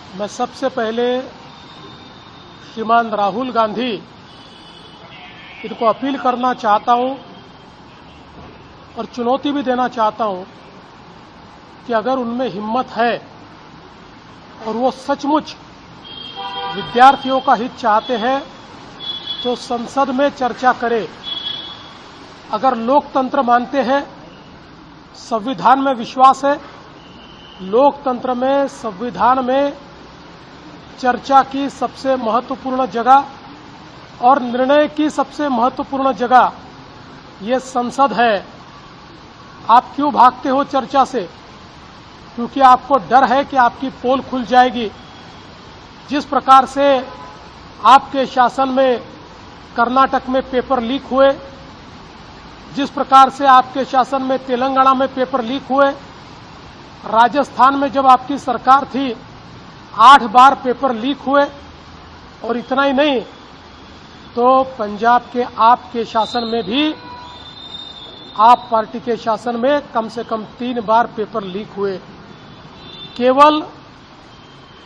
मैं सबसे पहले श्रीमान राहुल गांधी इनको अपील करना चाहता हूं और चुनौती भी देना चाहता हूं कि अगर उनमें हिम्मत है और वो सचमुच विद्यार्थियों का हित चाहते हैं तो संसद में चर्चा करें। अगर लोकतंत्र मानते हैं, संविधान में विश्वास है, लोकतंत्र में संविधान में चर्चा की सबसे महत्वपूर्ण जगह और निर्णय की सबसे महत्वपूर्ण जगह ये संसद है। आप क्यों भागते हो चर्चा से? क्योंकि आपको डर है कि आपकी पोल खुल जाएगी। जिस प्रकार से आपके शासन में कर्नाटक में पेपर लीक हुए, जिस प्रकार से आपके शासन में तेलंगाना में पेपर लीक हुए, राजस्थान में जब आपकी सरकार थी 8 बार पेपर लीक हुए, और इतना ही नहीं तो पंजाब के आपके शासन में भी, आप पार्टी के शासन में कम से कम 3 बार पेपर लीक हुए। केवल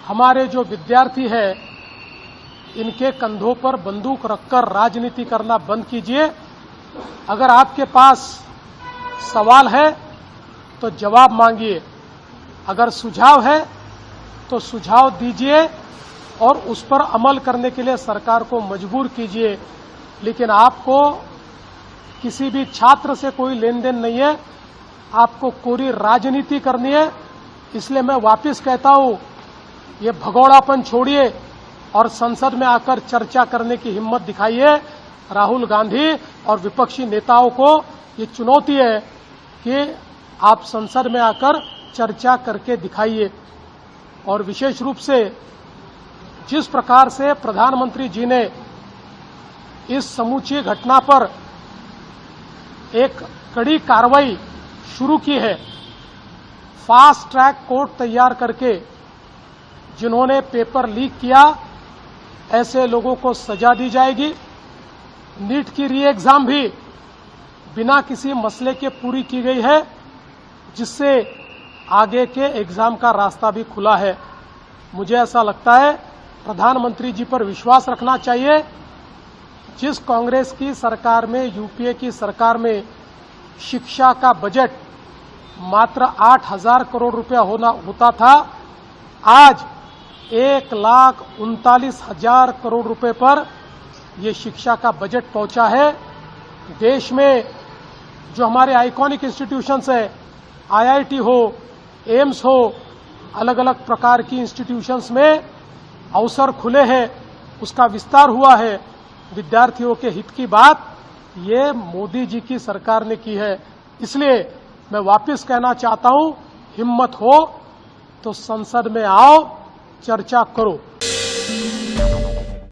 हमारे जो विद्यार्थी है इनके कंधों पर बंदूक रखकर राजनीति करना बंद कीजिए। अगर आपके पास सवाल है तो जवाब मांगिए, अगर सुझाव है तो सुझाव दीजिए और उस पर अमल करने के लिए सरकार को मजबूर कीजिए। लेकिन आपको किसी भी छात्र से कोई लेन देन नहीं है, आपको कोरी राजनीति करनी है। इसलिए मैं वापस कहता हूं, ये भगोड़ापन छोड़िए और संसद में आकर चर्चा करने की हिम्मत दिखाइए। राहुल गांधी और विपक्षी नेताओं को ये चुनौती है कि आप संसद में आकर चर्चा करके दिखाइए। और विशेष रूप से जिस प्रकार से प्रधानमंत्री जी ने इस समूची घटना पर एक कड़ी कार्रवाई शुरू की है, फास्ट ट्रैक कोर्ट तैयार करके जिन्होंने पेपर लीक किया ऐसे लोगों को सजा दी जाएगी। नीट की री एग्जाम भी बिना किसी मसले के पूरी की गई है, जिससे आगे के एग्जाम का रास्ता भी खुला है। मुझे ऐसा लगता है प्रधानमंत्री जी पर विश्वास रखना चाहिए। जिस कांग्रेस की सरकार में, यूपीए की सरकार में शिक्षा का बजट मात्र 8,000 करोड़ रुपया होता था, आज 1,39,000 करोड़ रुपए पर ये शिक्षा का बजट पहुंचा है। देश में जो हमारे आइकॉनिक इंस्टीट्यूशंस है, आईआईटी हो, एम्स हो, अलग अलग प्रकार की इंस्टीट्यूशंस में अवसर खुले हैं, उसका विस्तार हुआ है। विद्यार्थियों के हित की बात ये मोदी जी की सरकार ने की है। इसलिए मैं वापस कहना चाहता हूं, हिम्मत हो तो संसद में आओ, चर्चा करो।